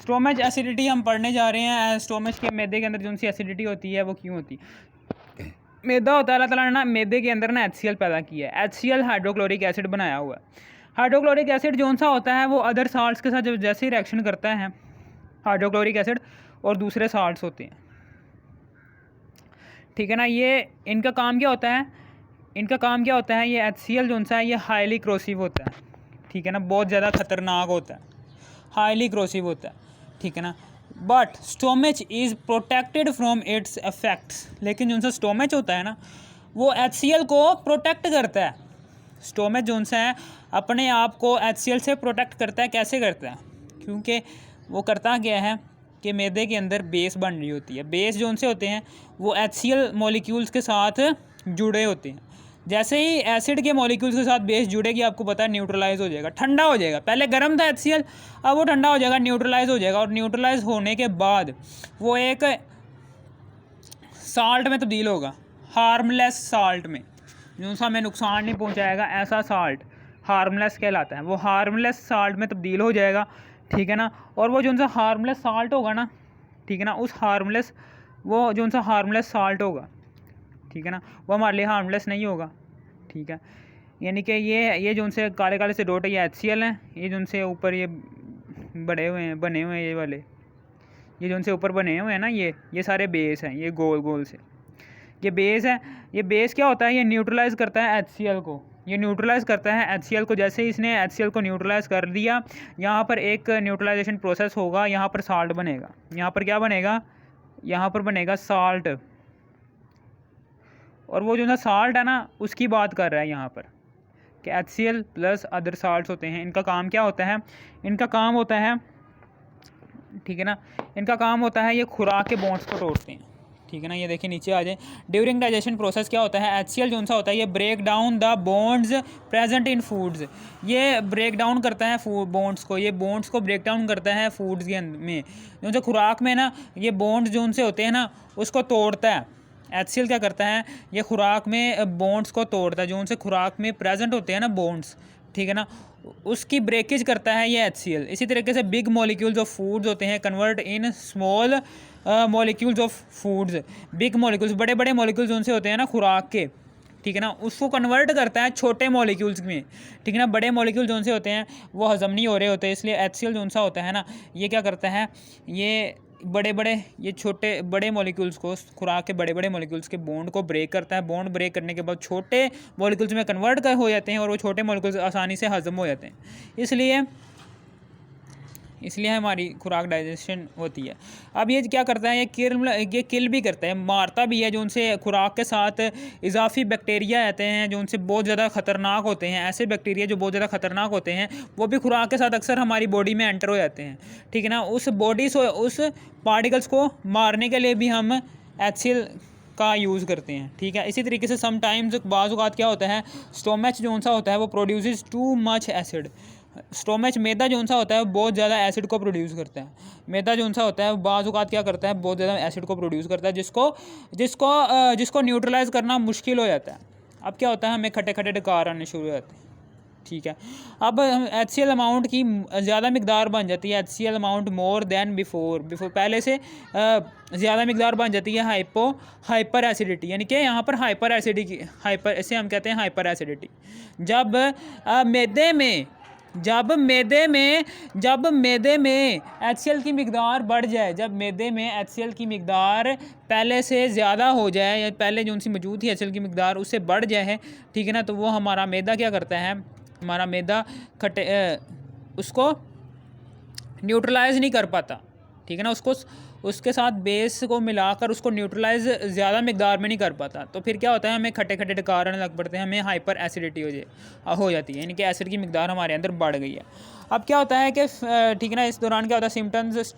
Stomach acidity हम पढ़ने जा रहे हैं। स्टोमच के मैदे के अंदर जो सी एसिडिटी होती है वो क्यों होती है? मैदा होता है, अल्लाह ताला ने ना मैदे के अंदर ना HCl पैदा किया है। HCl हाइड्रोक्लोरिक एसिड बनाया हुआ है। हाइड्रोक्लोरिक एसिड जो सा होता है वो अदर साल्ट्स के साथ जब जैसे ही रिएक्शन करता है हाइड्रोक्लोरिक एसिड और दूसरे साल्ट्स होते हैं, ठीक है ना, ये इनका काम क्या होता है? इनका काम क्या होता है? ये HCl जो सा है ये हाईली क्रोसिव होता है, ठीक है ना, बहुत ज़्यादा ख़तरनाक होता है, हाईली क्रोसिव होता है, ठीक है ना। But stomach is protected from its effects. लेकिन जो सा स्टोमच होता है ना वो HCl को प्रोटेक्ट करता है। स्टोमच जो सा है अपने आप को HCl से प्रोटेक्ट करता है। कैसे करता है? क्योंकि वो करता क्या है कि मैदे के अंदर बेस बन रही होती है। बेस जो से होते हैं वो HCl मॉलिक्यूल्स के साथ जुड़े होते हैं। जैसे ही एसिड के मॉलिक्यूल्स के साथ बेस जुड़ेगी आपको पता है न्यूट्रलाइज हो जाएगा, ठंडा हो जाएगा। पहले गर्म था HCl, अब वो ठंडा हो जाएगा, न्यूट्रलाइज हो जाएगा। और न्यूट्रलाइज होने के बाद वो एक साल्ट में तब्दील होगा, हार्मलेस साल्ट में, जो सा हमें नुकसान नहीं पहुंचाएगा, ऐसा साल्ट हार्मलेस कहलाता है। वो हार्मलेस साल्ट में तब्दील हो जाएगा, ठीक है ना। और वो जो सा हार्मलेस साल्ट होगा ना, ठीक है ना, उस हार्मलेस वो जो सा हार्मलेस साल्ट होगा, ठीक है ना, वो हमारे लिए हार्मलेस नहीं होगा, ठीक है। यानी कि ये जो उनसे काले काले से डॉट है ये HCl हैं। ये जो उनसे ऊपर ये बने हुए हैं ये वाले, ये जो उनसे ऊपर बने हुए हैं ना, ये सारे बेस हैं, ये गोल गोल से ये बेस है। ये बेस क्या होता है? ये न्यूट्रलाइज़ करता है HCl को। ये न्यूट्रलाइज़ करता है HCl को। जैसे ही इसने HCl को न्यूट्रलाइज़ कर दिया, यहाँ पर एक न्यूट्रलाइजेशन प्रोसेस होगा, यहाँ पर साल्ट बनेगा। यहाँ पर क्या बनेगा? यहाँ पर बनेगा साल्ट। और वो जो ना साल्ट है ना उसकी बात कर रहा है यहाँ पर कि HCl प्लस अदर साल्ट्स होते हैं। इनका काम क्या होता है? इनका काम होता है, ठीक है ना, इनका काम होता है ये खुराक के बॉन्ड्स को तोड़ते हैं, ठीक है ना। ये देखिए नीचे आ जाए। ड्यूरिंग डाइजेशन प्रोसेस क्या होता है? HCl जो सा होता है ये break down the bonds present in foods. ये ब्रेक डाउन करता है बॉन्ड्स को, ये बॉन्ड्स को ब्रेक डाउन करता है फूड्स के में, जो खुराक में ना ये बॉन्ड्स जो उनसे होते हैं ना उसको तोड़ता है। HCl क्या करता है? ये खुराक में बॉन्ड्स को तोड़ता है, जो उनसे खुराक में प्रेजेंट होते हैं ना बॉन्ड्स, ठीक है ना, उसकी ब्रेकेज करता है ये HCl। इसी तरीके से बिग मॉलिक्यूल्स ऑफ फूड्स होते हैं convert in small molecules of foods. Big molecules बड़े बड़े मॉलिक्यूल्स उनसे होते हैं ना खुराक के, ठीक है ना, उसको कन्वर्ट करता है छोटे मॉलिक्यूल्स में, ठीक है ना। बड़े मॉलिक्यूल जो से होते हैं वो हजम नहीं हो रहे होते, इसलिए HCl जो सा होता है ना ये क्या करता है? ये बड़े बड़े ये छोटे बड़े मॉलिक्यूल्स को, खुराक के बड़े बड़े मॉलिक्यूल्स के बॉन्ड को ब्रेक करता है। बॉन्ड ब्रेक करने के बाद छोटे मॉलिक्यूल्स में कन्वर्ट हो जाते हैं और वो छोटे मॉलिक्यूल्स आसानी से हजम हो जाते हैं। इसलिए हमारी खुराक डाइजेशन होती है। अब ये क्या करता है? ये किल भी करता है, मारता भी है। जो उनसे खुराक के साथ इजाफी बैक्टीरिया आते हैं जो उनसे बहुत ज़्यादा ख़तरनाक होते हैं, ऐसे बैक्टीरिया जो बहुत ज़्यादा ख़तरनाक होते हैं वो भी खुराक के साथ अक्सर हमारी बॉडी में एंटर हो जाते हैं, ठीक है ना। उस पार्टिकल्स को मारने के लिए भी हम HCl का यूज़ करते हैं, ठीक है। इसी तरीके से समटाइम्स बाज़ औक़ात क्या होता है? स्टोमच जो सा होता है वो produces too much acid. Stomach मैदा जो सा होता है बहुत ज़्यादा एसिड को प्रोड्यूस करता है। मैदा जो सा होता है बाज़ औक़ात क्या करता है? बहुत ज़्यादा एसिड को प्रोड्यूस करता है, जिसको न्यूट्रलाइज़ करना मुश्किल हो जाता है। अब क्या होता है? हमें खट्टे खट्टे डकार आने शुरू हो जाते हैं, ठीक है। अब HCl अमाउंट की ज़्यादा मकदार बन जाती है, HCl amount more than before पहले से ज़्यादा मकदार बन जाती है हाइपर एसिडिटी। यानी कि यहाँ पर हाइपर एसिडिटी, इसे हम कहते हैं हाइपर एसिडिटी। जब मैदे में HCl की मकदार बढ़ जाए, जब मैदे में HCl की मकदार पहले से ज़्यादा हो जाए या पहले जो उनसी मौजूद थी HCl की मकदार उससे बढ़ जाए, ठीक है ना, तो वो हमारा मैदा क्या करता है? हमारा मैदा उसको न्यूट्रलाइज़ नहीं कर पाता, ठीक है ना, उसके साथ बेस को मिलाकर उसको न्यूट्रलाइज़ ज़्यादा मकदार में नहीं कर पाता। तो फिर क्या होता है? हमें खट्टे खट्टे डकार आने लग पड़ते हैं, हमें हाइपर एसिडिटी हो जाती है, यानी कि एसिड की मकदार हमारे अंदर बढ़ गई है। अब क्या होता है कि ठीक है ना, इस दौरान क्या होता है? सिम्टम्स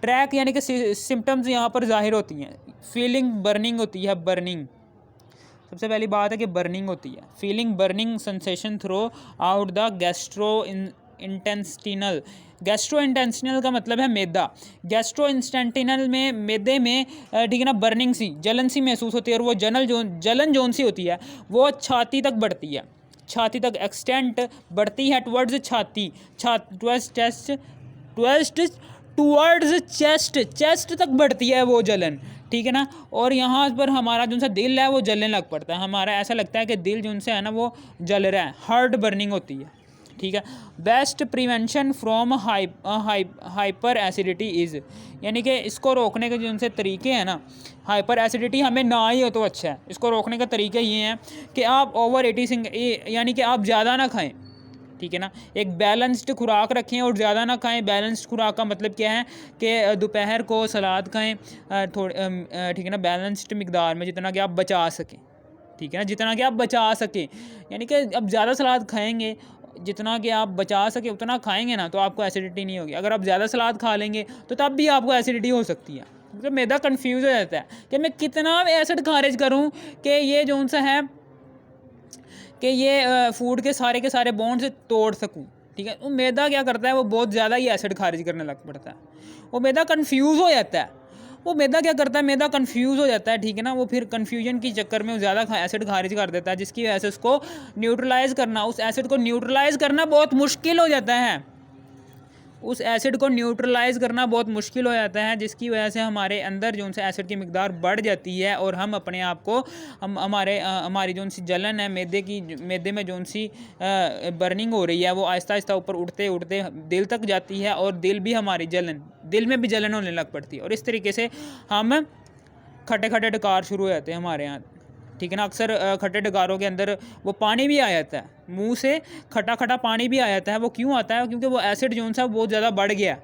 ट्रैक यानी कि सिम्टम्स यहाँ पर ज़ाहिर होती हैं। फीलिंग बर्निंग होती है, बर्निंग सबसे पहली बात है कि बर्निंग होती है। Feeling burning sensation throughout the gastrointestinal का मतलब है मैदा। गैस्ट्रोइंटेस्टिनल में मैदे में ठीक है ना बर्निंग सी, जलन सी महसूस होती है, और वो जलन जोन सी होती है वो छाती तक बढ़ती है, छाती तक एक्सटेंट बढ़ती है टुवर्ड्स छाती, टूवर्ड्स चेस्ट तक बढ़ती है वो जलन, ठीक है ना। और यहाँ पर हमारा जो सा दिल है वो जलने लग पड़ता है, हमारा ऐसा लगता है कि दिल जो उनसे है ना वो जल रहा है, हार्ट बर्निंग होती है, ठीक है। Best prevention from hyper acidity is, यानी कि इसको रोकने के जो उनसे तरीके हैं ना, हाइपर एसिडिटी हमें ना ही हो तो अच्छा है। इसको रोकने का तरीके ये हैं कि आप ओवर ईटिंग, यानी कि आप ज़्यादा ना खाएं, ठीक है ना। एक बैलेंस्ड खुराक रखें और ज़्यादा ना खाएं। बैलेंस्ड खुराक का मतलब क्या है कि दोपहर को सलाद खाएं थोड़े, ठीक है ना, बैलेंस्ड मिकदार में, जितना कि आप बचा सकें, ठीक है ना, जितना कि आप बचा सकें। यानी कि अब ज़्यादा सलाद खाएंगे, जितना कि आप बचा सके उतना खाएंगे ना, तो आपको एसिडिटी नहीं होगी। अगर आप ज़्यादा सलाद खा लेंगे तो तब भी आपको एसिडिटी हो सकती है, क्योंकि मैदा कंफ्यूज हो जाता है कि मैं कितना एसिड खारिज करूं कि ये जो सा है कि ये फूड के सारे बॉन्ड से तोड़ सकूं, ठीक है। वो मैदा क्या करता है, वो बहुत ज़्यादा ही एसिड खारिज करने लग पड़ता है। वो मैदा कंफ्यूज हो जाता है, वो मैदा क्या करता है, मैदा कंफ्यूज हो जाता है, ठीक है ना। वो फिर कंफ्यूजन के चक्कर में वो ज़्यादा एसिड खारिज कर देता है, जिसकी वजह से उसको न्यूट्रलाइज़ करना, उस एसिड को न्यूट्रलाइज़ करना बहुत मुश्किल हो जाता है। उस एसिड को न्यूट्रलाइज़ करना बहुत मुश्किल हो जाता है, जिसकी वजह से हमारे अंदर जो से एसिड की मिकदार बढ़ जाती है और हम अपने आप को हमारी जो सी जलन है मैदे में जो सी बर्निंग हो रही है वो आहिस्ता आहिस्ता ऊपर उठते उठते दिल तक जाती है, और दिल में भी जलन होने लग पड़ती है। और इस तरीके से हम खट्टे खट्टे डकार शुरू हो जाते हैं हमारे यहाँ, ठीक है ना। अक्सर खट्टे डकारों के अंदर वो पानी भी आ जाता है, मुंह से खट्टा खट्टा पानी भी आ जाता है। वो क्यों आता है, क्योंकि वो एसिड जो सा बहुत ज़्यादा बढ़ गया,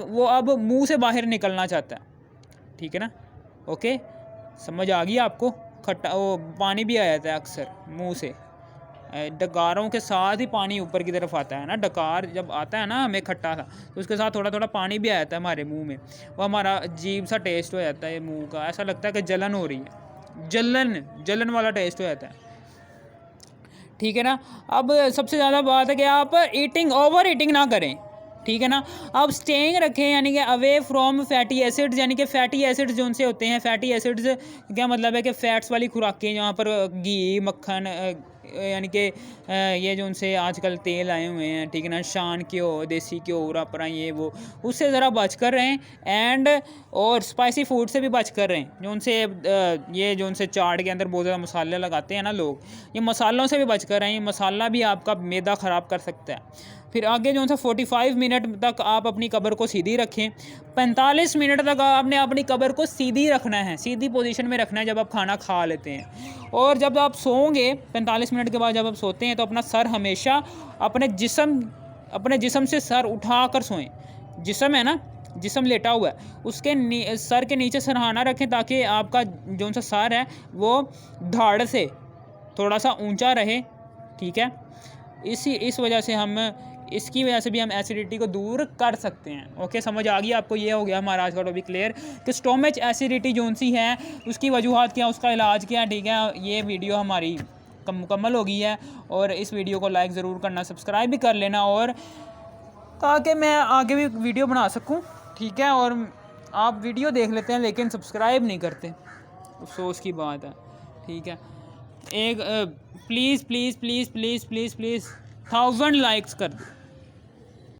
वो अब मुंह से बाहर निकलना चाहता है, ठीक है ना। ओके, समझ आ गई आपको। खट्टा वो पानी भी आ जाता है अक्सर मुंह से, डकारों के साथ ही पानी ऊपर की तरफ आता है ना। डकार जब आता है ना हमें खट्टा था, तो उसके साथ थोड़ा थोड़ा पानी भी आ जाता है हमारे मुंह में, वो हमारा अजीब सा टेस्ट हो जाता है मुंह का, ऐसा लगता है कि जलन हो रही है, जलन वाला टेस्ट हो जाता है, ठीक है ना। अब सबसे ज़्यादा बात है कि आप ओवर ईटिंग ना करें, ठीक है ना। आप स्टेइंग रखें, यानी कि अवे फ्रॉम फैटी एसिड्स, यानी कि फैटी एसिड्स जो उनसे होते हैं। फैटी एसिड्स क्या मतलब है कि फ़ैट्स वाली खुराकें, जहाँ पर घी मक्खन, यानी कि ये जो उनसे आजकल तेल आए हुए हैं, ठीक है ना, शान घ्यो, देसी घ्यो, पूरा ये वो, उससे ज़रा बच कर रहें। एंड और स्पाइसी फूड से भी बच कर रहें, जो उनसे ये जो उनसे चाट के अंदर बहुत ज़्यादा मसाले लगाते हैं ना लोग, ये मसालों से भी बच कर रहें। मसाला भी आपका मैदा ख़राब कर सकता है। फिर आगे जो सा 45 मिनट तक आप अपनी कब्र को सीधी रखें। 45 मिनट तक आपने अपनी कब्र को सीधी रखना है, सीधी पोजीशन में रखना है जब आप खाना खा लेते हैं। और जब आप सोओगे 45 मिनट के बाद जब आप सोते हैं, तो अपना सर हमेशा अपने जिस्म से सर उठा कर सोएं। जिस्म है ना, जिस्म लेटा हुआ है, उसके सर के नीचे सरहाना रखें, ताकि आपका जो सा सर है वो धड़ से थोड़ा सा ऊंचा रहे, ठीक है। इस वजह से इसकी वजह से भी हम एसिडिटी को दूर कर सकते हैं। ओके, समझ आ गई आपको। ये हो गया हमारा आज का टॉपिक क्लियर कि स्टोमच एसिडिटी जो सी है उसकी वजूहत क्या, उसका इलाज क्या, ठीक है। ये वीडियो हमारी मुकम्मल हो गई है, और इस वीडियो को लाइक ज़रूर करना, सब्सक्राइब भी कर लेना, और ताकि मैं आगे भी वीडियो बना सकूं, ठीक है। और आप वीडियो देख लेते हैं लेकिन सब्सक्राइब नहीं करते, अफसोस की बात है, ठीक है। एक प्लीज़ 1000 लाइक्स कर दो।